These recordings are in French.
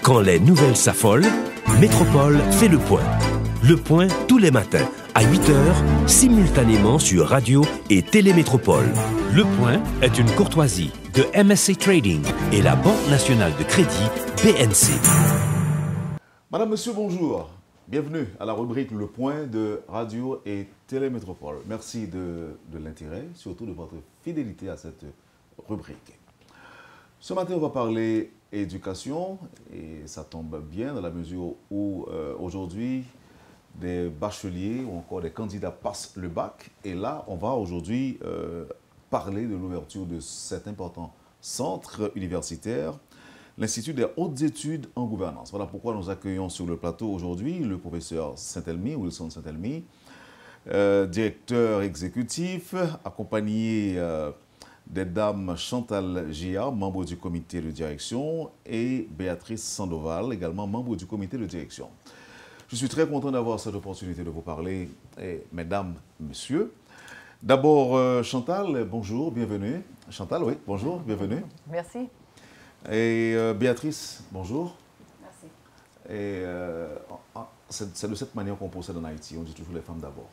Quand les nouvelles s'affolent, Métropole fait le point. Le point tous les matins à 8h, simultanément sur Radio et Télémétropole. Le point est une courtoisie de MSC Trading et la Banque nationale de crédit BNC. Madame, Monsieur, bonjour. Bienvenue à la rubrique Le Point de Radio et Télémétropole. Merci de l'intérêt, surtout de votre fidélité à cette rubrique. Ce matin, on va parler éducation et ça tombe bien dans la mesure où aujourd'hui, des bacheliers ou encore des candidats passent le bac. Et là, on va aujourd'hui parler de l'ouverture de cet important centre universitaire, l'Institut des hautes études en gouvernance. Voilà pourquoi nous accueillons sur le plateau aujourd'hui le professeur Saint-Elmy, Wilson Saint-Elmy, directeur exécutif, accompagné des dames Chantal Gia, membre du comité de direction, et Béatrice Sandoval, également membre du comité de direction. Je suis très content d'avoir cette opportunité de vous parler, mesdames, messieurs. D'abord, Chantal, bonjour, bienvenue. Chantal, oui, bonjour, bienvenue. Merci. Et Béatrice, bonjour. Merci. Et c'est de cette manière qu'on procède en Haïti, on dit toujours les femmes d'abord.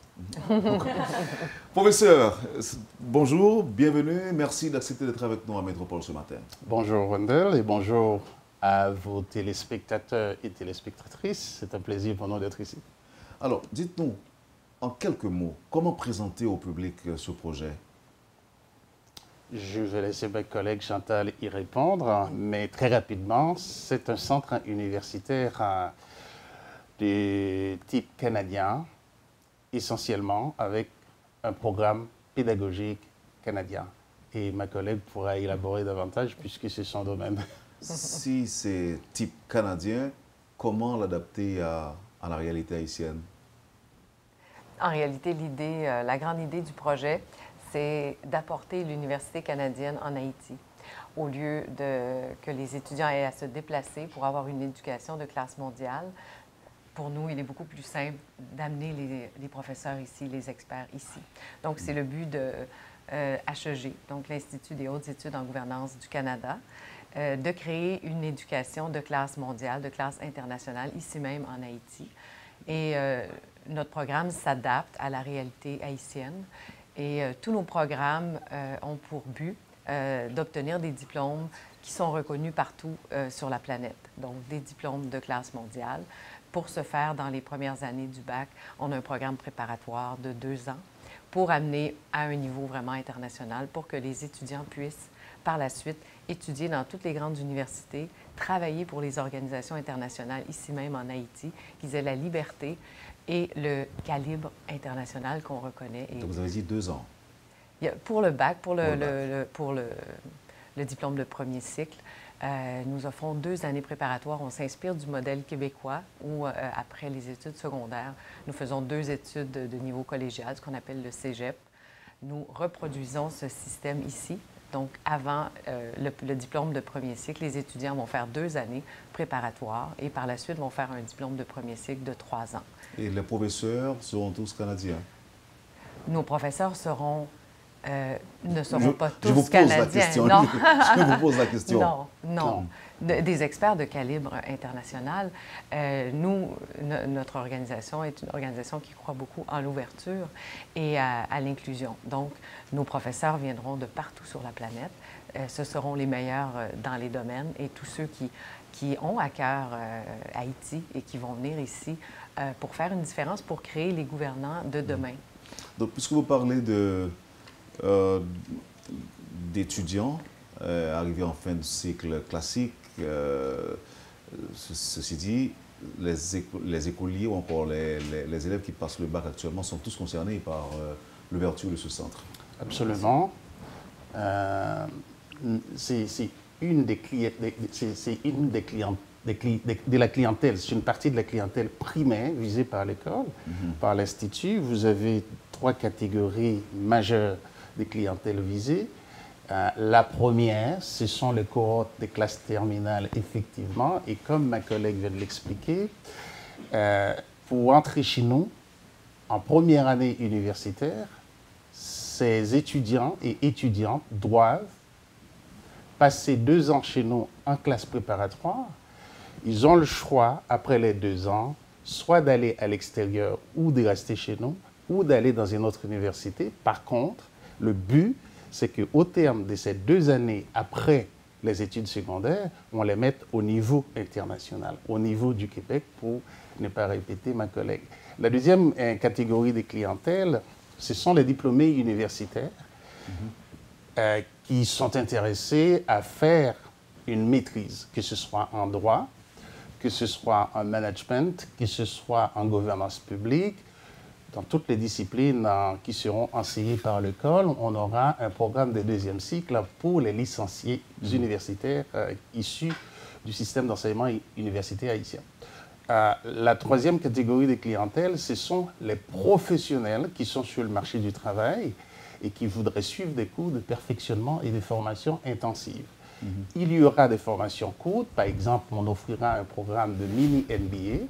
Professeur, bonjour, bienvenue, merci d'accepter d'être avec nous à Métropole ce matin. Bonjour Wendell et bonjour à vos téléspectateurs et téléspectatrices. C'est un plaisir pour nous d'être ici. Alors, dites-nous, en quelques mots, comment présenter au public ce projet? Je vais laisser ma collègue Chantal y répondre, mais très rapidement, c'est un centre universitaire de type canadien, essentiellement avec un programme pédagogique canadien. Et ma collègue pourra élaborer davantage puisque c'est son domaine. Si c'est type canadien, comment l'adapter à la réalité haïtienne? En réalité, la grande idée du projet, c'est d'apporter l'université canadienne en Haïti, au lieu que les étudiants aient à se déplacer pour avoir une éducation de classe mondiale. Pour nous, il est beaucoup plus simple d'amener les professeurs ici, les experts ici. Donc, c'est le but de HEG, donc l'Institut des hautes études en gouvernance du Canada, de créer une éducation de classe mondiale, de classe internationale, ici même en Haïti. Et notre programme s'adapte à la réalité haïtienne. Et tous nos programmes ont pour but d'obtenir des diplômes qui sont reconnus partout sur la planète, donc des diplômes de classe mondiale. Pour ce faire, dans les premières années du bac, on a un programme préparatoire de 2 ans pour amener à un niveau vraiment international pour que les étudiants puissent, par la suite, étudier dans toutes les grandes universités, travailler pour les organisations internationales, ici même en Haïti, qu'ils aient la liberté et le calibre international qu'on reconnaît. Et donc vous avez dit 2 ans. Pour le bac, pour le diplôme de premier cycle, nous offrons 2 années préparatoires. On s'inspire du modèle québécois où, après les études secondaires, nous faisons 2 études de niveau collégial, ce qu'on appelle le cégep. Nous reproduisons ce système ici. Donc, avant le diplôme de premier cycle, les étudiants vont faire 2 années préparatoires et par la suite vont faire un diplôme de premier cycle de 3 ans. Et les professeurs seront tous canadiens? Nos professeurs ne seront pas tous canadiens. Non. Je vous pose la question. Non, non. Des experts de calibre international. Notre organisation est une organisation qui croit beaucoup en l'ouverture et à l'inclusion. Donc, nos professeurs viendront de partout sur la planète. Ce seront les meilleurs dans les domaines et tous ceux qui ont à cœur Haïti et qui vont venir ici pour faire une différence, pour créer les gouvernants de demain. Donc, puisque vous parlez d'étudiants arrivés en fin de cycle classique, ceci dit, les écoliers ou encore les élèves qui passent le bac actuellement sont tous concernés par l'ouverture de ce centre. Absolument. C'est une de la clientèle, c'est une partie de la clientèle primaire visée par l'école, par l'Institut. Vous avez 3 catégories majeures de clientèle visée. La première, ce sont les cohortes des classes terminales, effectivement. Et comme ma collègue vient de l'expliquer, pour entrer chez nous, en première année universitaire, ces étudiants et étudiantes doivent passer 2 ans chez nous en classe préparatoire Ils ont le choix, après les 2 ans, soit d'aller à l'extérieur ou de rester chez nous, ou d'aller dans une autre université. Par contre, le but, c'est qu'au terme de ces 2 années après les études secondaires, on les mette au niveau international, au niveau du Québec, pour ne pas répéter ma collègue. La deuxième catégorie de clientèle, ce sont les diplômés universitaires qui sont intéressés à faire une maîtrise, que ce soit en droit, que ce soit en management, que ce soit en gouvernance publique. Dans toutes les disciplines qui seront enseignées par l'école, on aura un programme de 2e cycle pour les licenciés universitaires issus du système d'enseignement universitaire haïtien. La 3e catégorie de clientèle, ce sont les professionnels qui sont sur le marché du travail et qui voudraient suivre des cours de perfectionnement et de formation intensive. Il y aura des formations courtes. Par exemple, on offrira un programme de mini-MBA.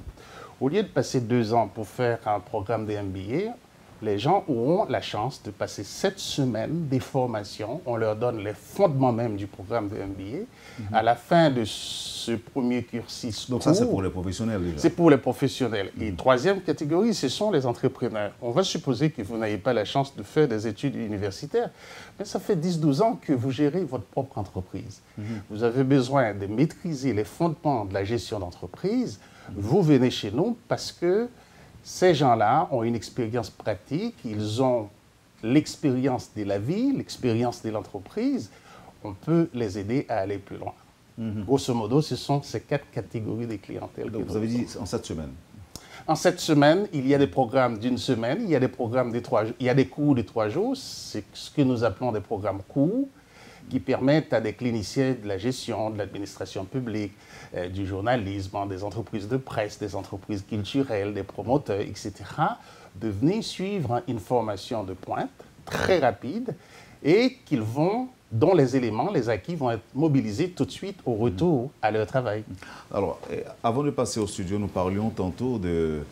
Au lieu de passer 2 ans pour faire un programme de MBA, les gens auront la chance de passer 7 semaines de formation. On leur donne les fondements même du programme de MBA. À la fin de ce premier cursus. Donc ça, c'est pour les professionnels déjà. C'est pour les professionnels. Et 3e catégorie, ce sont les entrepreneurs. On va supposer que vous n'avez pas la chance de faire des études universitaires, mais ça fait 10-12 ans que vous gérez votre propre entreprise. Vous avez besoin de maîtriser les fondements de la gestion d'entreprise. Vous venez chez nous parce que ces gens-là ont une expérience pratique, ils ont l'expérience de la vie, l'expérience de l'entreprise. On peut les aider à aller plus loin. Grosso modo, ce sont ces 4 catégories de clientèle. Donc vous avez dit en 7 semaines. En 7 semaines, il y a des programmes d'1 semaine, il y a des programmes de 3 jours, il y a des cours de 3 jours. C'est ce que nous appelons des programmes courts qui permettent à des cliniciens de la gestion, de l'administration publique, du journalisme, des entreprises de presse, des entreprises culturelles, des promoteurs, etc., de venir suivre une formation de pointe très rapide et dont les éléments, les acquis vont être mobilisés tout de suite au retour à leur travail. Alors, avant de passer au studio, nous parlions tantôt de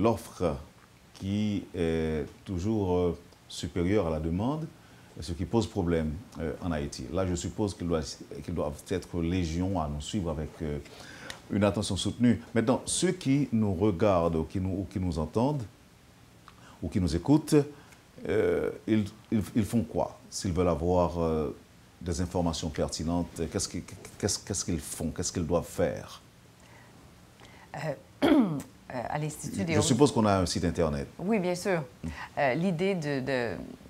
l'offre qui est toujours supérieure à la demande, ce qui pose problème en Haïti. Là, je suppose qu'ils doivent être légion à nous suivre avec une attention soutenue. Maintenant, ceux qui nous regardent ou qui nous entendent ou qui nous écoutent, ils font quoi? S'ils veulent avoir des informations pertinentes, qu'est-ce qu'ils font? Qu'est-ce qu'ils doivent faire? À l'Institut des Je suppose qu'on a un site Internet. Oui, bien sûr. L'idée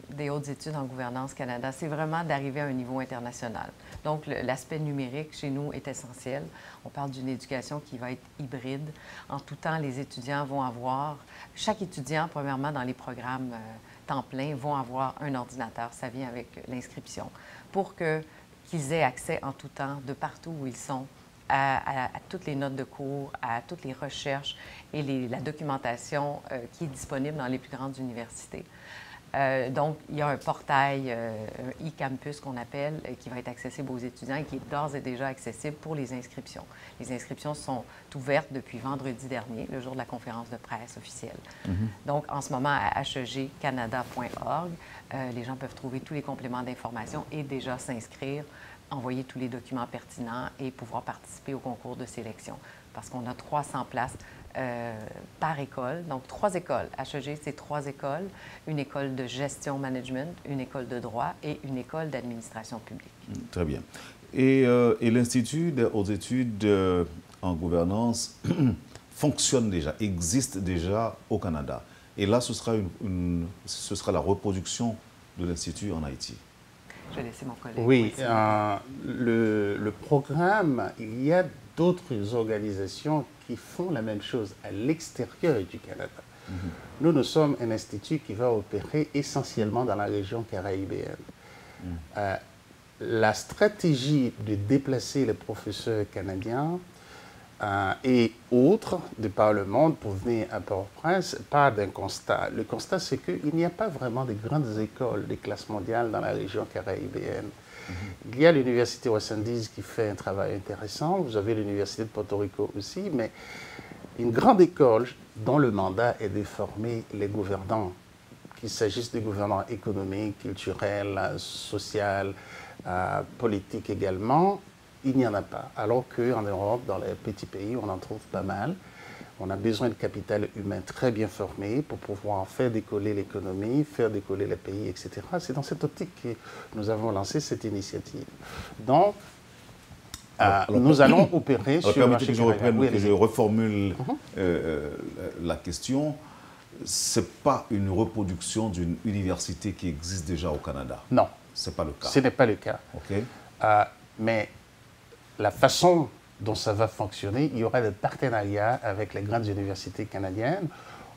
des hautes études en gouvernance Canada, c'est vraiment d'arriver à un niveau international. Donc, l'aspect numérique chez nous est essentiel. On parle d'une éducation qui va être hybride. En tout temps, les étudiants vont avoir... Chaque étudiant, premièrement, dans les programmes temps plein, vont avoir un ordinateur. Ça vient avec l'inscription. Pour qu'ils aient accès en tout temps, de partout où ils sont, à toutes les notes de cours, à toutes les recherches et la documentation qui est disponible dans les plus grandes universités. Donc, il y a un portail, un e-campus qu'on appelle, qui va être accessible aux étudiants et qui est d'ores et déjà accessible pour les inscriptions. Les inscriptions sont ouvertes depuis vendredi dernier, le jour de la conférence de presse officielle. Donc, en ce moment, à hegcanada.org, les gens peuvent trouver tous les compléments d'information et déjà s'inscrire, envoyer tous les documents pertinents et pouvoir participer au concours de sélection. Parce qu'on a 300 places par école. Donc, 3 écoles. HEG, c'est 3 écoles. Une école de gestion management, une école de droit et une école d'administration publique. Très bien. Et l'Institut des hautes études en gouvernance fonctionne déjà, existe déjà au Canada. Et là, ce sera la reproduction de l'Institut en Haïti. Je vais laisser mon collègue. Oui, le programme, il y a d'autres organisations qui font la même chose à l'extérieur du Canada. Nous sommes un institut qui va opérer essentiellement dans la région caribéenne. La stratégie de déplacer les professeurs canadiens et autres de par le monde pour venir à Port-au-Prince part d'un constat. Le constat, c'est qu'il n'y a pas vraiment de grandes écoles de classe mondiale dans la région caribéenne. Il y a l'Université West Indies qui fait un travail intéressant. Vous avez l'Université de Porto Rico aussi, mais une grande école dont le mandat est de former les gouvernants, qu'il s'agisse des gouvernants économiques, culturels, sociaux, politiques également, il n'y en a pas. Alors qu'en Europe, dans les petits pays, on en trouve pas mal. On a besoin de capital humain très bien formé pour pouvoir faire décoller l'économie, faire décoller les pays, etc. C'est dans cette optique que nous avons lancé cette initiative. Donc, nous allons opérer sur le marché canadien. Je reformule la question. Ce n'est pas une reproduction d'une université qui existe déjà au Canada. Non. Ce n'est pas le cas. Ce n'est pas le cas. OK. Mais la façon dont ça va fonctionner, il y aura des partenariats avec les grandes universités canadiennes,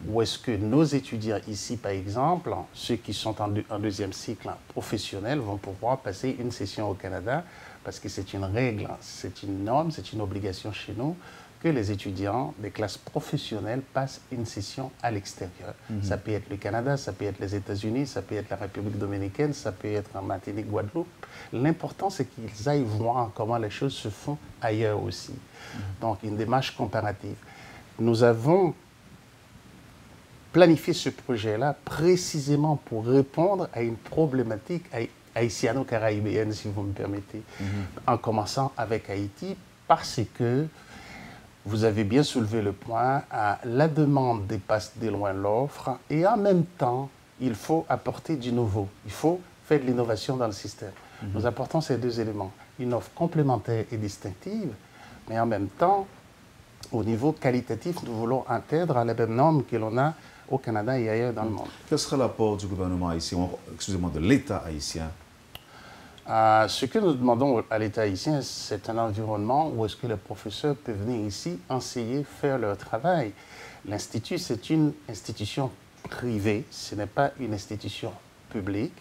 où est-ce que nos étudiants ici, par exemple, ceux qui sont en deuxième cycle professionnel, vont pouvoir passer une session au Canada, parce que c'est une règle, c'est une norme, c'est une obligation chez nous, que les étudiants des classes professionnelles passent une session à l'extérieur. Ça peut être le Canada, ça peut être les États-Unis, ça peut être la République dominicaine, ça peut être en Martinique, Guadeloupe. L'important, c'est qu'ils aillent voir comment les choses se font ailleurs aussi. Donc, une démarche comparative. Nous avons planifié ce projet-là précisément pour répondre à une problématique haïtiano-caribéenne, si vous me permettez, en commençant avec Haïti, parce que vous avez bien soulevé le point, la demande dépasse de loin l'offre et en même temps, il faut apporter du nouveau. Il faut faire de l'innovation dans le système. Nous apportons ces deux éléments, une offre complémentaire et distinctive, mais en même temps, au niveau qualitatif, nous voulons atteindre à les mêmes normes que l'on a au Canada et ailleurs dans le monde. Quel sera l'apport du gouvernement haïtien, excusez-moi, de l'État haïtien? Ce que nous demandons à l'État haïtien, c'est un environnement où est-ce que les professeurs peuvent venir ici enseigner, faire leur travail. L'Institut, c'est une institution privée, ce n'est pas une institution publique.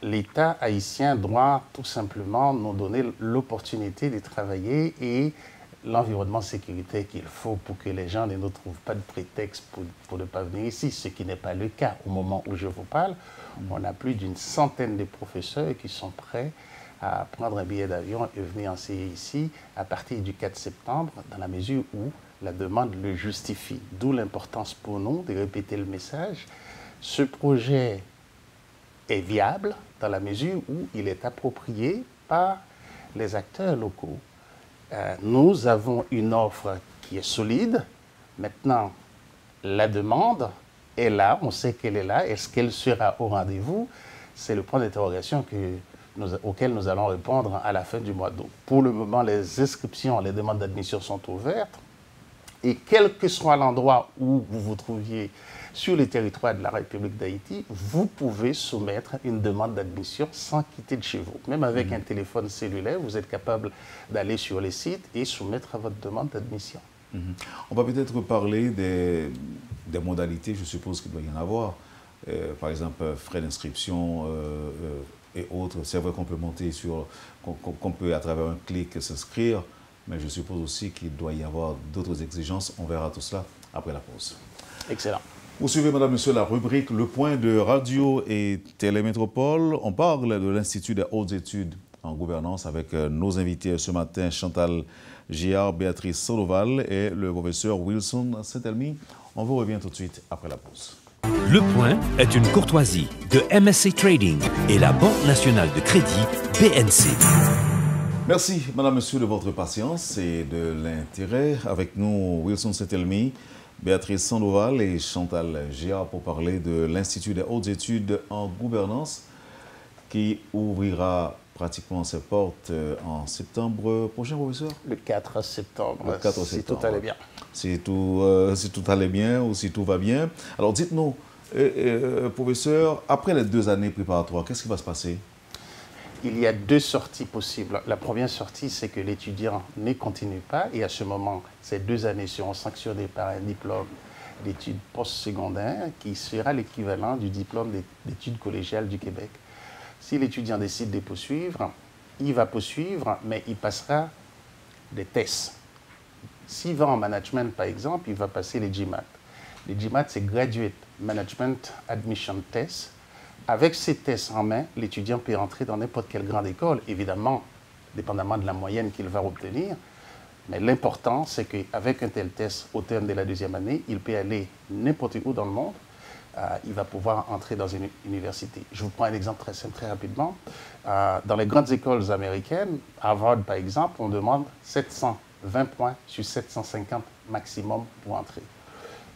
L'État haïtien doit tout simplement nous donner l'opportunité de travailler et l'environnement sécuritaire qu'il faut pour que les gens ne nous trouvent pas de prétexte pour ne pas venir ici, ce qui n'est pas le cas au moment où je vous parle. On a plus d'une centaine de professeurs qui sont prêts à prendre un billet d'avion et venir enseigner ici à partir du 4 septembre, dans la mesure où la demande le justifie. D'où l'importance pour nous de répéter le message. Ce projet est viable dans la mesure où il est approprié par les acteurs locaux. Nous avons une offre qui est solide. Maintenant, la demande est là, on sait qu'elle est là. Est-ce qu'elle sera au rendez-vous? C'est le point d'interrogation auquel nous allons répondre à la fin du mois d'août. Pour le moment, les inscriptions, les demandes d'admission sont ouvertes. Et quel que soit l'endroit où vous vous trouviez sur le territoire de la République d'Haïti, vous pouvez soumettre une demande d'admission sans quitter de chez vous. Même avec un téléphone cellulaire, vous êtes capable d'aller sur les sites et soumettre votre demande d'admission. On va peut-être parler des modalités, je suppose qu'il doit y en avoir. Par exemple, frais d'inscription et autres. C'est vrai qu'on peut monter qu'on peut à travers un clic s'inscrire, mais je suppose aussi qu'il doit y avoir d'autres exigences. On verra tout cela après la pause. Excellent. Vous suivez, madame, monsieur, la rubrique Le Point de Radio et Télémétropole. On parle de l'Institut des hautes études en gouvernance avec nos invités ce matin, Chantal Giard, Béatrice Sandoval et le professeur Wilson Saint-Elmy. On vous revient tout de suite après la pause. Le Point est une courtoisie de MSC Trading et la Banque nationale de crédit BNC. Merci, madame, monsieur, de votre patience et de l'intérêt. Avec nous, Wilson Saint-Elmy, Béatrice Sandoval et Chantal Giard pour parler de l'Institut des hautes études en gouvernance qui ouvrira pratiquement ses portes en septembre prochain, professeur? Le 4 septembre, le 4 septembre. Si tout allait bien. Si tout allait bien ou si tout va bien. Alors dites-nous, professeur, après les 2 années préparatoires, qu'est-ce qui va se passer? Il y a 2 sorties possibles. La première sortie, c'est que l'étudiant ne continue pas et à ce moment, ces 2 années seront sanctionnées par un diplôme d'études postsecondaires qui sera l'équivalent du diplôme d'études collégiales du Québec. Si l'étudiant décide de poursuivre, il va poursuivre, mais il passera des tests. S'il va en management, par exemple, il va passer les GMAT. Les GMAT, c'est Graduate Management Admission Test. Avec ces tests en main, l'étudiant peut entrer dans n'importe quelle grande école, évidemment, dépendamment de la moyenne qu'il va obtenir. Mais l'important, c'est qu'avec un tel test, au terme de la 2e année, il peut aller n'importe où dans le monde, il va pouvoir entrer dans une université. Je vous prends un exemple très simple, très rapidement. Dans les grandes écoles américaines, à Harvard par exemple, on demande 720 points sur 750 maximum pour entrer.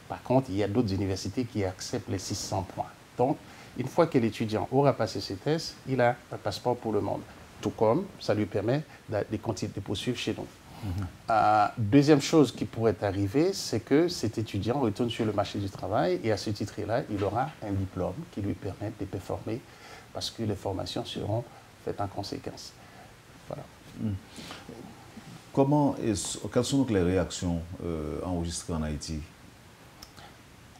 Par contre, il y a d'autres universités qui acceptent les 600 points. Donc, une fois que l'étudiant aura passé ses tests, il a un passeport pour le monde. Tout comme ça lui permet de continuer de poursuivre chez nous. Deuxième chose qui pourrait arriver, c'est que cet étudiant retourne sur le marché du travail et à ce titre-là, il aura un diplôme qui lui permet de performer parce que les formations seront faites en conséquence. Voilà. Quelles sont donc les réactions enregistrées en Haïti?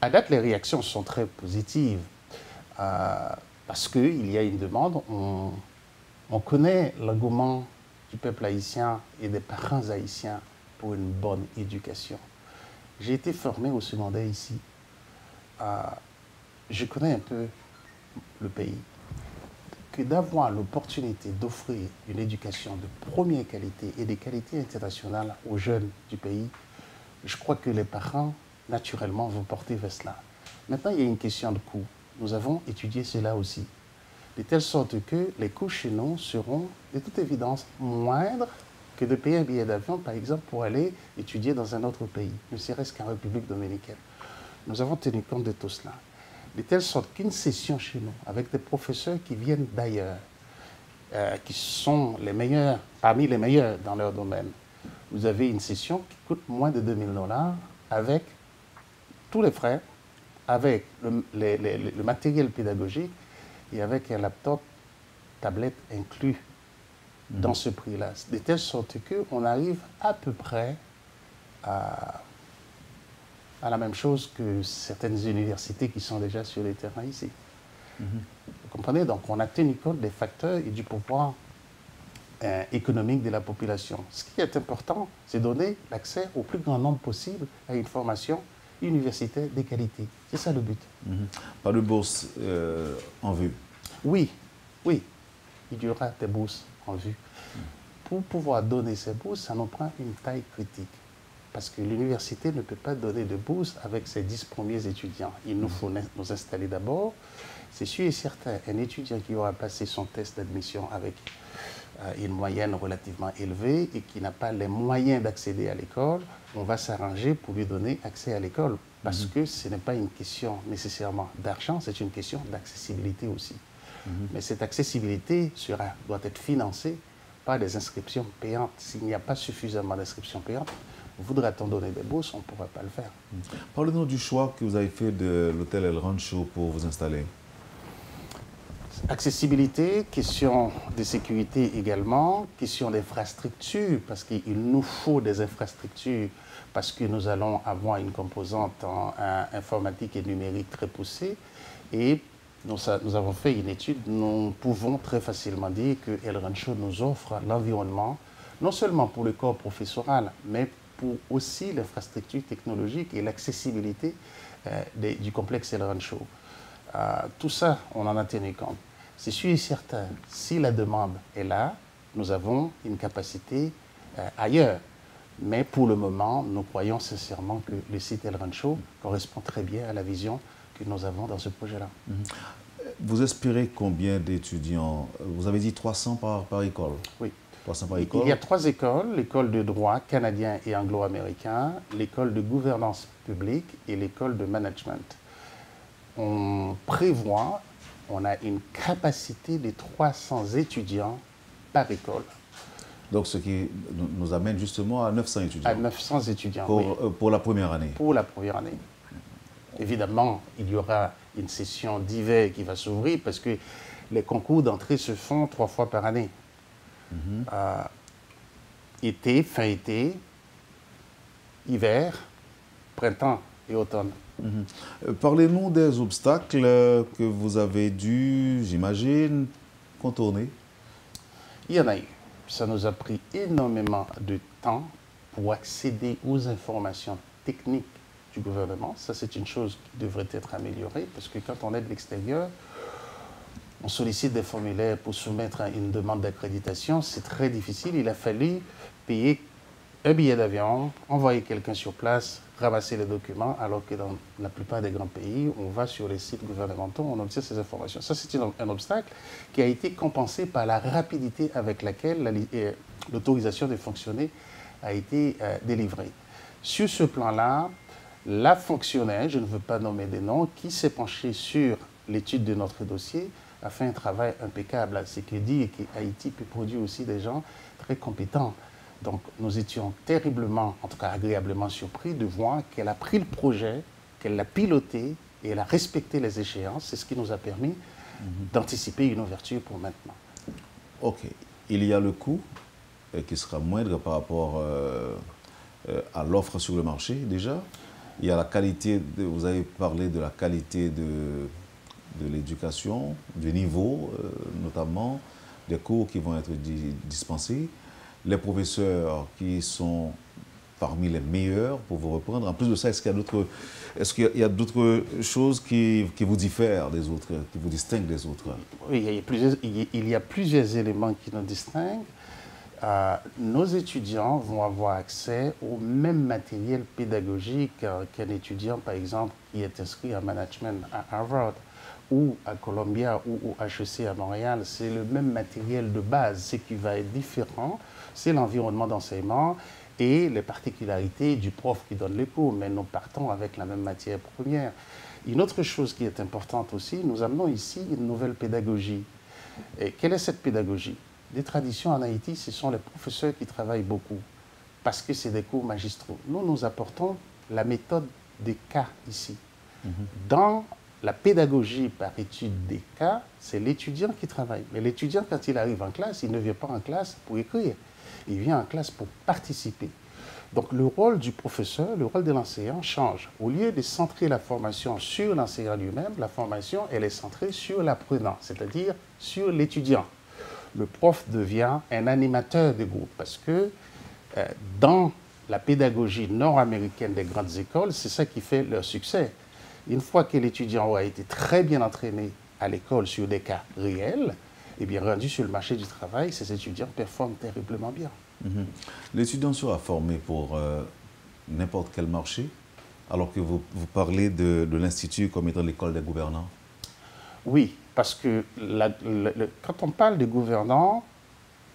À date, les réactions sont très positives parce qu'il y a une demande. On connaît l'engouement du peuple haïtien et des parents haïtiens pour une bonne éducation. J'ai été formé au secondaire ici. Je connais un peu le pays. Que d'avoir l'opportunité d'offrir une éducation de première qualité et de qualité internationale aux jeunes du pays, je crois que les parents, naturellement, vont porter vers cela. Maintenant, il y a une question de coût. Nous avons étudié cela aussi. De telle sorte que les coûts chez nous seront, de toute évidence, moindres que de payer un billet d'avion, par exemple, pour aller étudier dans un autre pays, ne serait-ce qu'en République dominicaine. Nous avons tenu compte de tout cela. De telle sorte qu'une session chez nous, avec des professeurs qui viennent d'ailleurs, qui sont les meilleurs, parmi les meilleurs dans leur domaine, vous avez une session qui coûte moins de 2 000 $ avec tous les frais, avec le matériel pédagogique, et avec un laptop, tablette inclus dans ce prix-là. De telle sorte qu'on arrive à peu près à la même chose que certaines universités qui sont déjà sur les terrains ici. Vous comprenez? Donc on a tenu compte des facteurs et du pouvoir économique de la population. Ce qui est important, c'est donner l'accès au plus grand nombre possible à une formation universitaire de qualité. C'est ça le but. Pas de bourse en vue? Oui, oui. Il y aura des bourses en vue. Pour pouvoir donner ces bourses, ça nous prend une taille critique. Parce que l'université ne peut pas donner de bourse avec ses 10 premiers étudiants. Il nous faut nous installer d'abord. C'est sûr et certain, un étudiant qui aura passé son test d'admission avec une moyenne relativement élevée et qui n'a pas les moyens d'accéder à l'école, on va s'arranger pour lui donner accès à l'école. Parce que ce n'est pas une question nécessairement d'argent, c'est une question d'accessibilité aussi. Mais cette accessibilité doit être financée par des inscriptions payantes. S'il n'y a pas suffisamment d'inscriptions payantes, voudra-t-on donner des bourses, on ne pourra pas le faire. Parlez-nous du choix que vous avez fait de l'hôtel El Rancho pour vous installer. Accessibilité, question de sécurité également, question d'infrastructure, parce qu'il nous faut des infrastructures, parce que nous allons avoir une composante en informatique et numérique très poussée. Et nous avons fait une étude, nous pouvons très facilement dire que El Rancho nous offre l'environnement, non seulement pour le corps professoral, mais pour aussi l'infrastructure technologique et l'accessibilité du complexe El Rancho. Tout ça, on en a tenu compte. C'est sûr et certain, si la demande est là, nous avons une capacité ailleurs. Mais pour le moment, nous croyons sincèrement que le site El Rancho correspond très bien à la vision que nous avons dans ce projet-là. Vous espérez combien d'étudiants? Vous avez dit 300 par école? Oui. 300 par école? Il y a 3 écoles, l'école de droit canadien et anglo-américain, l'école de gouvernance publique et l'école de management. On prévoit, on a une capacité de 300 étudiants par école. Donc, ce qui nous amène justement à 900 étudiants. À 900 étudiants, pour la première année. Pour la première année. Évidemment, il y aura une session d'hiver qui va s'ouvrir parce que les concours d'entrée se font 3 fois par année. Été, fin été, hiver, printemps et automne. Parlez-nous des obstacles que vous avez dû, j'imagine, contourner. Il y en a eu. Ça nous a pris énormément de temps pour accéder aux informations techniques du gouvernement. Ça, c'est une chose qui devrait être améliorée parce que quand on est de l'extérieur, on sollicite des formulaires pour soumettre à une demande d'accréditation. C'est très difficile. Il a fallu payer un billet d'avion, envoyer quelqu'un sur place, ramasser les documents, alors que dans la plupart des grands pays, on va sur les sites gouvernementaux, on obtient ces informations. Ça, c'est un obstacle qui a été compensé par la rapidité avec laquelle l'autorisation de fonctionner a été délivrée. Sur ce plan-là, la fonctionnaire, je ne veux pas nommer des noms, qui s'est penchée sur l'étude de notre dossier, a fait un travail impeccable. C'est que dit qu'Haïti peut produire aussi des gens très compétents. Donc, nous étions terriblement, en tout cas agréablement surpris de voir qu'elle a pris le projet, qu'elle l'a piloté et elle a respecté les échéances. C'est ce qui nous a permis d'anticiper une ouverture pour maintenant. OK. Il y a le coût qui sera moindre par rapport à l'offre sur le marché déjà. Il y a la qualité, vous avez parlé de la qualité de l'éducation, du niveau notamment, des cours qui vont être dispensés. Les professeurs qui sont parmi les meilleurs pour vous reprendre. En plus de ça, est-ce qu'il y a d'autres choses qui vous diffèrent des autres, qui vous distinguent des autres? Oui, il y a plusieurs éléments qui nous distinguent. Nos étudiants vont avoir accès au même matériel pédagogique qu'un étudiant, par exemple, qui est inscrit en management à Harvard ou à Columbia ou au HEC à Montréal. C'est le même matériel de base. Ce qui va être différent, c'est l'environnement d'enseignement et les particularités du prof qui donne les cours. Mais nous partons avec la même matière première. Une autre chose qui est importante aussi, nous amenons ici une nouvelle pédagogie. Et quelle est cette pédagogie? Des traditions en Haïti, ce sont les professeurs qui travaillent beaucoup parce que c'est des cours magistraux. Nous apportons la méthode des cas ici. Dans la pédagogie par étude des cas, c'est l'étudiant qui travaille. Mais l'étudiant, quand il arrive en classe, il ne vient pas en classe pour écrire. Il vient en classe pour participer. Donc le rôle du professeur, le rôle de l'enseignant change. Au lieu de centrer la formation sur l'enseignant lui-même, la formation, elle est centrée sur l'apprenant, c'est-à-dire sur l'étudiant. Le prof devient un animateur de groupe parce que dans la pédagogie nord-américaine des grandes écoles, c'est ça qui fait leur succès. Une fois que l'étudiant aura été très bien entraîné à l'école sur des cas réels, et bien rendu sur le marché du travail, ces étudiants performent terriblement bien. L'étudiant sera formé pour n'importe quel marché, alors que vous parlez de l'Institut comme étant l'école des gouvernants? Oui, parce que quand on parle de gouvernants,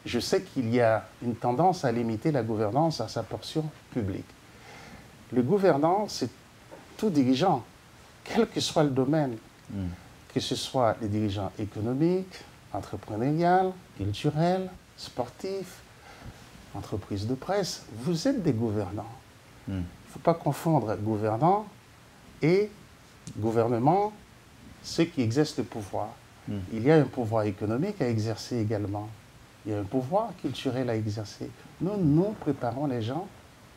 je sais qu'il y a une tendance à limiter la gouvernance à sa portion publique. Le gouvernant, c'est tout dirigeant, quel que soit le domaine, que ce soit les dirigeants économiques, entrepreneurial, culturel, sportif, entreprise de presse, vous êtes des gouvernants. Il ne faut pas confondre gouvernant et gouvernement, ceux qui exercent le pouvoir. Il y a un pouvoir économique à exercer également. Il y a un pouvoir culturel à exercer. Nous préparons les gens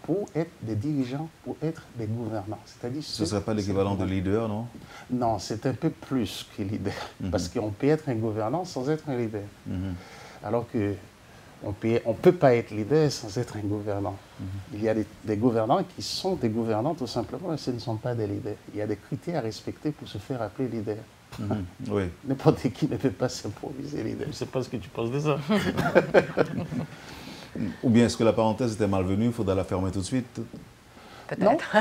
pour être des dirigeants, pour être des gouvernants. C'est-à-dire ce ne serait pas l'équivalent de leader, non? Non, c'est un peu plus que leader. Parce qu'on peut être un gouvernant sans être un leader. Alors qu'on ne peut pas être leader sans être un gouvernant. Il y a des gouvernants qui sont des gouvernants tout simplement, mais ce ne sont pas des leaders. Il y a des critères à respecter pour se faire appeler leader. Oui. N'importe qui ne peut pas s'improviser leader. Je ne sais pas ce que tu penses de ça. Ou bien est-ce que la parenthèse était malvenue, il faudra la fermer tout de suite? Peut-être.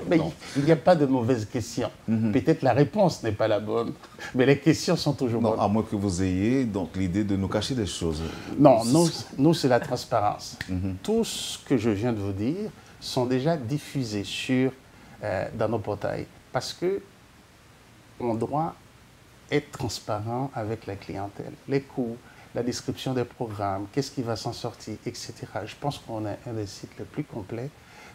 Mais il n'y a pas de mauvaise question. Peut-être la réponse n'est pas la bonne, mais les questions sont toujours bonnes. À moins que vous ayez donc l'idée de nous cacher des choses. Non, nous c'est la transparence. Tout ce que je viens de vous dire sont déjà diffusés dans nos portails. Parce que on doit être transparent avec la clientèle. Les coûts, la description des programmes, qu'est-ce qui va s'en sortir, etc. Je pense qu'on a un des sites les plus complets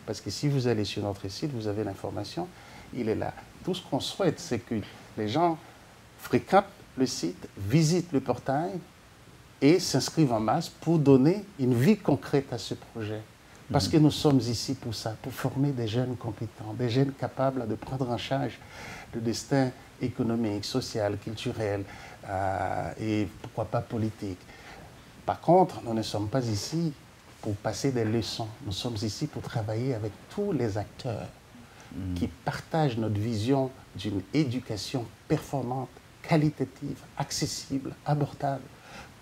parce que si vous allez sur notre site, vous avez l'information, il est là. Tout ce qu'on souhaite, c'est que les gens fréquentent le site, visitent le portail et s'inscrivent en masse pour donner une vie concrète à ce projet. Parce que nous sommes ici pour ça, pour former des jeunes compétents, des jeunes capables de prendre en charge le destin économique, social, culturel et pourquoi pas politique. Par contre, nous ne sommes pas ici pour passer des leçons. Nous sommes ici pour travailler avec tous les acteurs qui partagent notre vision d'une éducation performante, qualitative, accessible, abordable,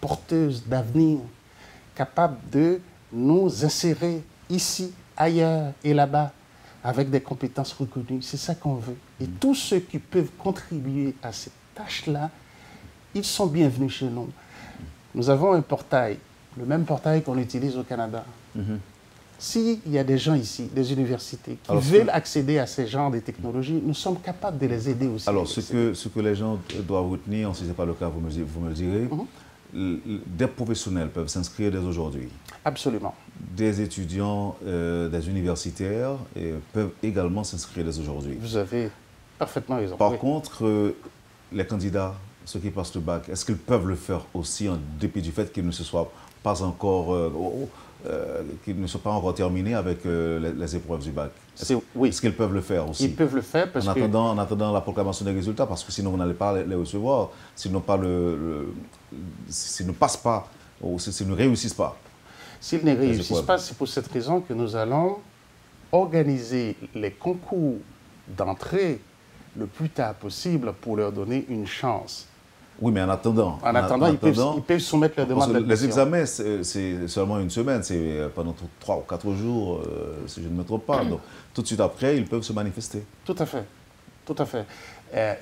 porteuse d'avenir, capable de nous insérer ici, ailleurs et là-bas, avec des compétences reconnues. C'est ça qu'on veut. Et tous ceux qui peuvent contribuer à cette tâche-là, ils sont bienvenus chez nous. Nous avons un portail, le même portail qu'on utilise au Canada. S'il y a des gens ici, des universités, qui veulent accéder à ces genres de technologies, nous sommes capables de les aider aussi. Alors, ce que les gens doivent retenir, si ce n'est pas le cas, vous me le direz, des professionnels peuvent s'inscrire dès aujourd'hui. Absolument. Des étudiants, des universitaires peuvent également s'inscrire dès aujourd'hui. Vous avez parfaitement raison. Par contre, les candidats, ceux qui passent le bac, est-ce qu'ils peuvent le faire aussi en dépit du fait qu'ils ne se soient pas encore, qu'ils ne soient pas encore terminés avec les épreuves du bac? Oui. Est-ce qu'ils peuvent le faire aussi? Ils peuvent le faire parce en attendant la proclamation des résultats, parce que sinon vous n'allez pas les recevoir, s'ils ne passent pas, ou s'ils ne réussissent pas. S'ils ne réussissent pas, c'est pour cette raison que nous allons organiser les concours d'entrée le plus tard possible pour leur donner une chance. Oui, mais en attendant, ils peuvent soumettre leur demande d'admission. Les examens, c'est seulement une semaine, c'est pendant 3 ou 4 jours, si je ne me trompe pas. Donc, tout de suite après, ils peuvent se manifester. Tout à fait. Tout à fait.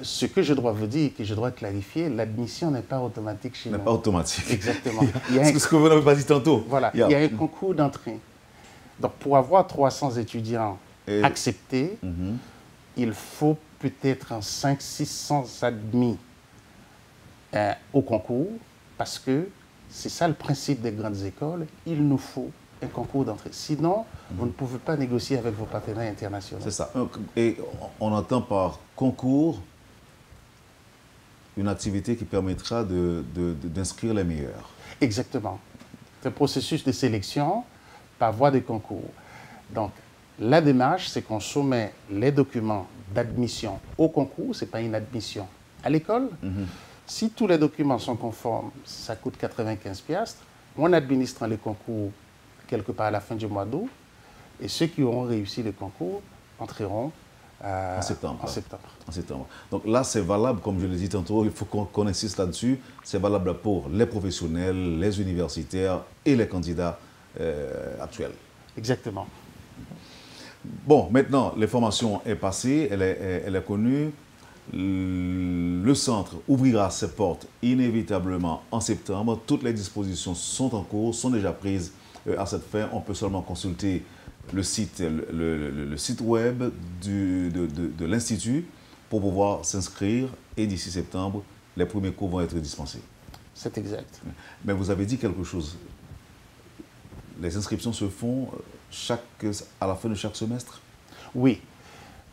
Ce que je dois vous dire, que je dois clarifier, l'admission n'est pas automatique chez nous. N'est pas automatique. Exactement. C'est ce que vous n'avez pas dit tantôt. Voilà. Il y a un concours d'entrée. Donc, pour avoir 300 étudiants acceptés, il faut peut-être 500-600 admis au concours, parce que c'est ça le principe des grandes écoles, il nous faut un concours d'entrée. Sinon, vous ne pouvez pas négocier avec vos partenaires internationaux. C'est ça. Et on entend par concours une activité qui permettra d'inscrire les meilleurs. Exactement. C'est un processus de sélection par voie de concours. Donc, la démarche, c'est qu'on soumet les documents d'admission au concours, ce n'est pas une admission à l'école. Si tous les documents sont conformes, ça coûte 95 piastres. On administre les concours quelque part à la fin du mois d'août. Et ceux qui auront réussi le concours entreront en septembre. En septembre. Donc là, c'est valable, comme je l'ai dit tantôt, il faut qu'on insiste là-dessus. C'est valable pour les professionnels, les universitaires et les candidats actuels. Exactement. Bon, maintenant, l'information est passée, elle est connue. Le centre ouvrira ses portes inévitablement en septembre. Toutes les dispositions sont en cours, sont déjà prises à cette fin. On peut seulement consulter le site web de l'Institut pour pouvoir s'inscrire. Et d'ici septembre, les premiers cours vont être dispensés. C'est exact. Mais vous avez dit quelque chose. Les inscriptions se font à la fin de chaque semestre? Oui.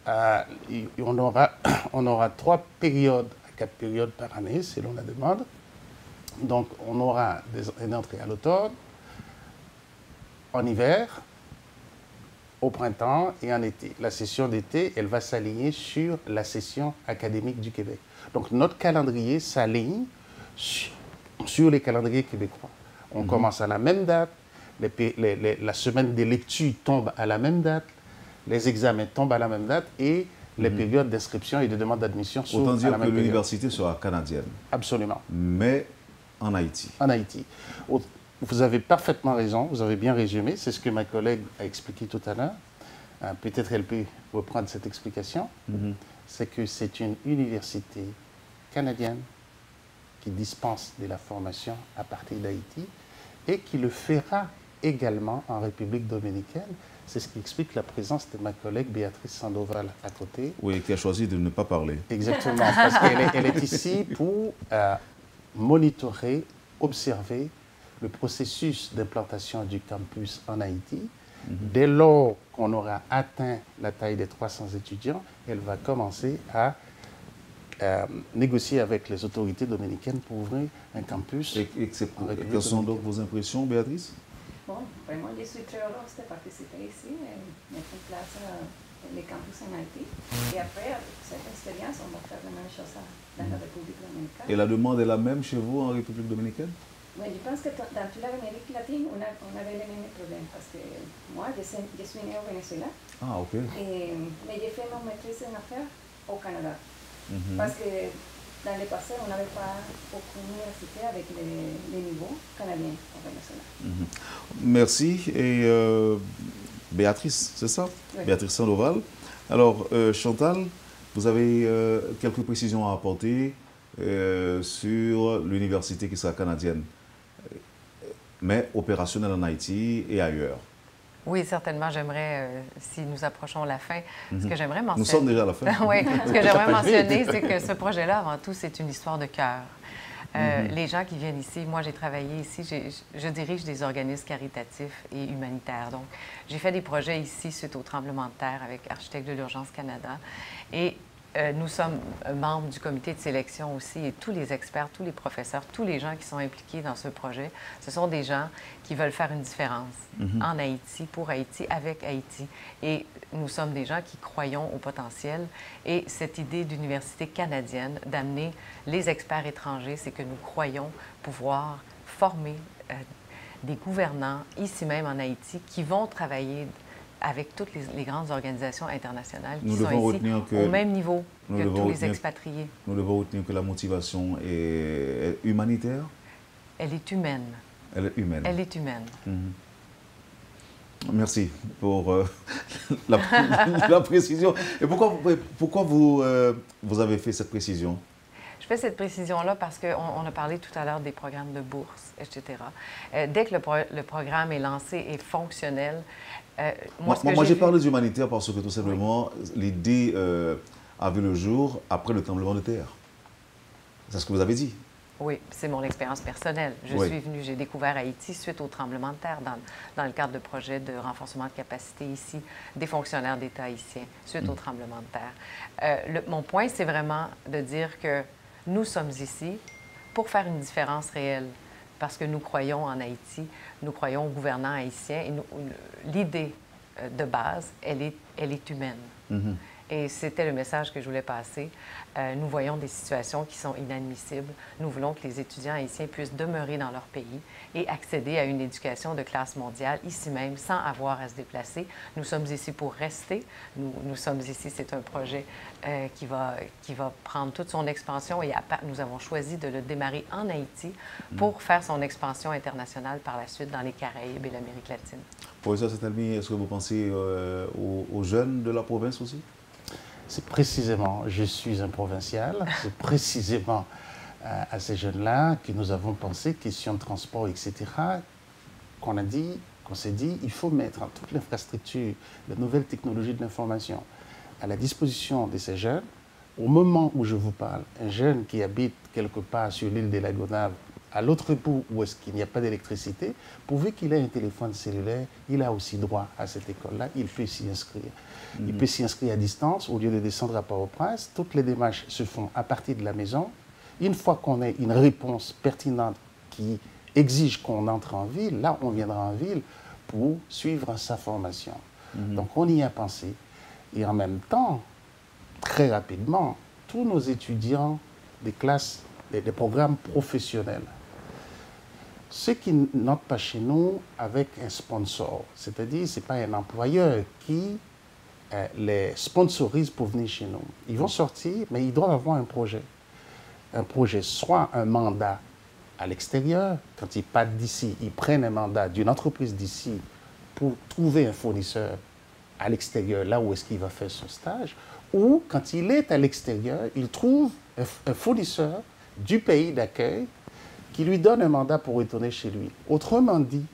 On aura 3 périodes, 4 périodes par année, selon la demande. Donc, on aura une entrée à l'automne, en hiver, au printemps et en été. La session d'été, elle va s'aligner sur la session académique du Québec. Donc, notre calendrier s'aligne sur les calendriers québécois. On commence à la même date, la semaine des lectures tombe à la même date, les examens tombent à la même date et les périodes d'inscription et de demande d'admission sont à la même période. Autant dire que l'université sera canadienne. Absolument. Mais en Haïti. En Haïti. Vous avez parfaitement raison, vous avez bien résumé, c'est ce que ma collègue a expliqué tout à l'heure. Peut-être elle peut reprendre cette explication. C'est que c'est une université canadienne qui dispense de la formation à partir d'Haïti et qui le fera également en République dominicaine. C'est ce qui explique la présence de ma collègue Béatrice Sandoval à côté. Oui, qui a choisi de ne pas parler. Exactement, parce qu'elle est ici pour monitorer, observer le processus d'implantation du campus en Haïti. Dès lors qu'on aura atteint la taille des 300 étudiants, elle va commencer à négocier avec les autorités dominicaines pour ouvrir un campus. Quelles sont donc vos impressions, Béatrice? Bon, vraiment, je suis très heureuse de participer ici et mettre en place le campus en Haïti. Et après, avec cette expérience, on va faire la même chose dans la République dominicaine. Et la demande est la même chez vous en République dominicaine? Oui, je pense que dans toute l'Amérique latine, on avait les mêmes problèmes parce que moi, je suis née au Venezuela. Ah, ok. Mais j'ai fait ma maîtrise en affaires au Canada. Parce que dans le passé, on n'avait pas aucune université avec les niveaux canadiens au Venezuela. Merci. Et Béatrice, c'est ça? Oui. Béatrice Sandoval. Alors, Chantal, vous avez quelques précisions à apporter sur l'université qui sera canadienne, mais opérationnelle en Haïti et ailleurs. Oui, certainement, j'aimerais, si nous approchons la fin, ce que j'aimerais mentionner... Nous sommes déjà à la fin. Oui, ce que j'aimerais mentionner, c'est que ce projet-là, avant tout, c'est une histoire de cœur. Les gens qui viennent ici, moi j'ai travaillé ici, je dirige des organismes caritatifs et humanitaires. Donc, j'ai fait des projets ici suite au tremblement de terre avec Architectes de l'Urgence Canada. Et nous sommes membres du comité de sélection aussi, et tous les experts, tous les professeurs, tous les gens qui sont impliqués dans ce projet, ce sont des gens qui veulent faire une différence en Haïti, pour Haïti, avec Haïti. Et nous sommes des gens qui croyons au potentiel. Et cette idée d'université canadienne, d'amener les experts étrangers, c'est que nous croyons pouvoir former des gouvernants, ici même en Haïti, qui vont travailler avec toutes les grandes organisations internationales qui sont ici au même niveau que tous les expatriés. Nous devons retenir que la motivation est humanitaire? Elle est humaine. Elle est humaine. Elle est humaine. Merci pour la précision. Et pourquoi vous avez fait cette précision? Je fais cette précision-là parce qu'on a parlé tout à l'heure des programmes de bourse, etc. Dès que le programme est lancé et fonctionnel, moi j'ai parlé d'humanitaire parce que tout simplement, l'idée a vu le jour après le tremblement de terre. C'est ce que vous avez dit. Oui, c'est mon expérience personnelle. Je suis venue, j'ai découvert Haïti suite au tremblement de terre dans le cadre de projets de renforcement de capacité ici, des fonctionnaires d'État haïtiens suite au tremblement de terre. Mon point, c'est vraiment de dire que nous sommes ici pour faire une différence réelle parce que nous croyons en Haïti, nous croyons aux gouvernants haïtiens et l'idée de base, elle est humaine. Et c'était le message que je voulais passer. Nous voyons des situations qui sont inadmissibles. Nous voulons que les étudiants haïtiens puissent demeurer dans leur pays et accéder à une éducation de classe mondiale ici même, sans avoir à se déplacer. Nous sommes ici pour rester. Nous sommes ici, c'est un projet qui va prendre toute son expansion et nous avons choisi de le démarrer en Haïti pour faire son expansion internationale par la suite dans les Caraïbes et l'Amérique latine. Professeur Setelmi, est-ce que vous pensez aux jeunes de la province aussi? C'est précisément, je suis un provincial, c'est précisément à ces jeunes-là que nous avons pensé, question de transport, etc., qu'on s'est dit, il faut mettre toute l'infrastructure, de nouvelles technologies de l'information à la disposition de ces jeunes. Au moment où je vous parle, un jeune qui habite quelque part sur l'île de la Gonâve, à l'autre bout où est-ce qu'il n'y a pas d'électricité, pourvu qu'il ait un téléphone cellulaire, il a aussi droit à cette école-là, il peut s'y inscrire. Il peut s'y inscrire à distance, au lieu de descendre à Port-au-Prince. Toutes les démarches se font à partir de la maison. Une fois qu'on a une réponse pertinente qui exige qu'on entre en ville, là, on viendra en ville pour suivre sa formation. Donc, on y a pensé. Et en même temps, très rapidement, tous nos étudiants des classes, des programmes professionnels, ceux qui n'entrent pas chez nous avec un sponsor, c'est-à-dire ce n'est pas un employeur qui les sponsorise pour venir chez nous. Ils vont sortir, mais ils doivent avoir un projet. Un projet, soit un mandat à l'extérieur, quand ils partent d'ici, ils prennent un mandat d'une entreprise d'ici pour trouver un fournisseur à l'extérieur, là où est-ce qu'il va faire son stage, ou quand il est à l'extérieur, il trouve un fournisseur du pays d'accueil qui lui donne un mandat pour retourner chez lui. Autrement dit,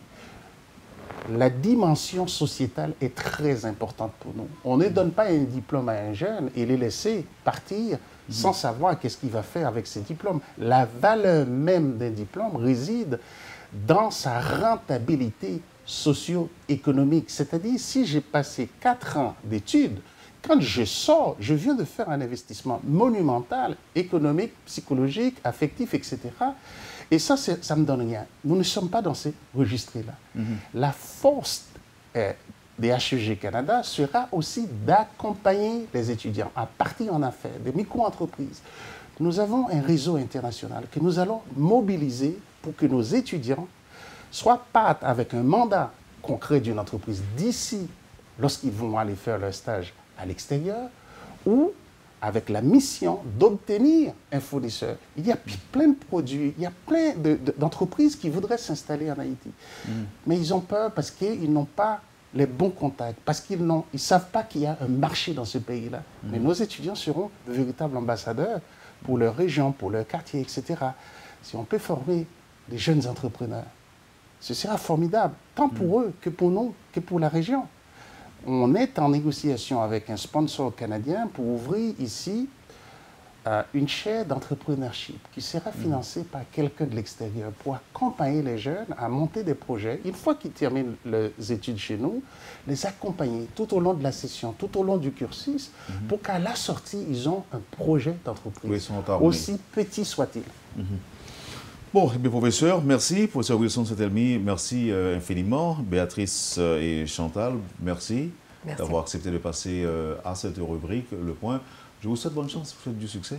la dimension sociétale est très importante pour nous. On ne donne pas un diplôme à un jeune et le laisser partir sans savoir qu'est-ce qu'il va faire avec ses diplômes. La valeur même d'un diplôme réside dans sa rentabilité socio-économique. C'est-à-dire, si j'ai passé 4 ans d'études, quand je sors, je viens de faire un investissement monumental, économique, psychologique, affectif, etc. Et ça ne me donne rien. Nous ne sommes pas dans ces registres-là. La force des HEG Canada sera aussi d'accompagner les étudiants à partir en affaires, des micro-entreprises. Nous avons un réseau international que nous allons mobiliser pour que nos étudiants soit partent avec un mandat concret d'une entreprise d'ici, lorsqu'ils vont aller faire leur stage à l'extérieur, ou avec la mission d'obtenir un fournisseur. Il y a plein de produits, il y a plein d'entreprises qui voudraient s'installer en Haïti. Mais ils ont peur parce qu'ils n'ont pas les bons contacts, parce qu'ils ne savent pas qu'il y a un marché dans ce pays-là. Mais nos étudiants seront de véritables ambassadeurs pour leur région, pour leur quartier, etc. Si on peut former des jeunes entrepreneurs, ce sera formidable, tant pour eux que pour nous, que pour la région. On est en négociation avec un sponsor canadien pour ouvrir ici une chaire d'entrepreneurship qui sera financée par quelqu'un de l'extérieur pour accompagner les jeunes à monter des projets. Une fois qu'ils terminent leurs études chez nous, les accompagner tout au long de la session, tout au long du cursus, pour qu'à la sortie, ils ont un projet d'entreprise, aussi petit soit-il. Bon, eh bien, professeur, merci. Professeur Wilson Setelmi, merci infiniment. Béatrice et Chantal, merci d'avoir accepté de passer à cette rubrique, Le Point. Je vous souhaite bonne chance, je vous souhaite du succès.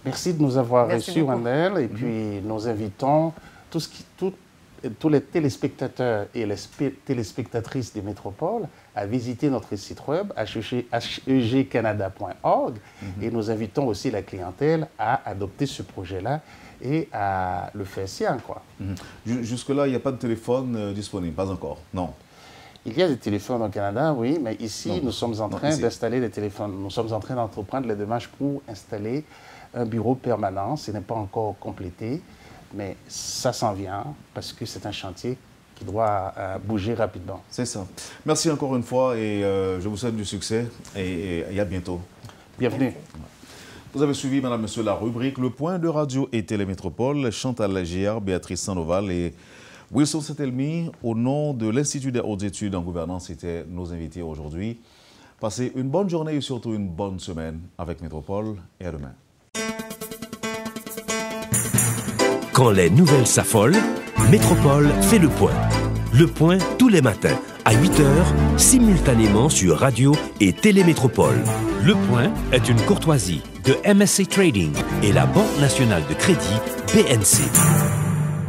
Merci de nous avoir reçus, Wendell. Et puis, nous invitons tous les téléspectateurs et les téléspectatrices des métropoles à visiter notre site web, hegcanada.org. Et nous invitons aussi la clientèle à adopter ce projet-là et à le faire sien, quoi. Jusque-là, il n'y a pas de téléphone disponible, pas encore, non? Il y a des téléphones au Canada, oui, mais ici, nous sommes en train d'installer des téléphones. Nous sommes en train d'entreprendre les démarches pour installer un bureau permanent. Ce n'est pas encore complété, mais ça s'en vient parce que c'est un chantier qui doit bouger rapidement. C'est ça. Merci encore une fois et je vous souhaite du succès et à bientôt. Bienvenue. Vous avez suivi, madame, monsieur, la rubrique Le Point de Radio et Télémétropole. Chantal Lagière, Béatrice Sandoval et Wilson Setelmi, au nom de l'Institut des hautes études en gouvernance, étaient nos invités aujourd'hui. Passez une bonne journée et surtout une bonne semaine avec Métropole et à demain. Quand les nouvelles s'affolent, Métropole fait le point. Le point tous les matins à 8h, simultanément sur Radio et Télémétropole. Le point est une courtoisie de MSC Trading et la Banque nationale de crédit BNC.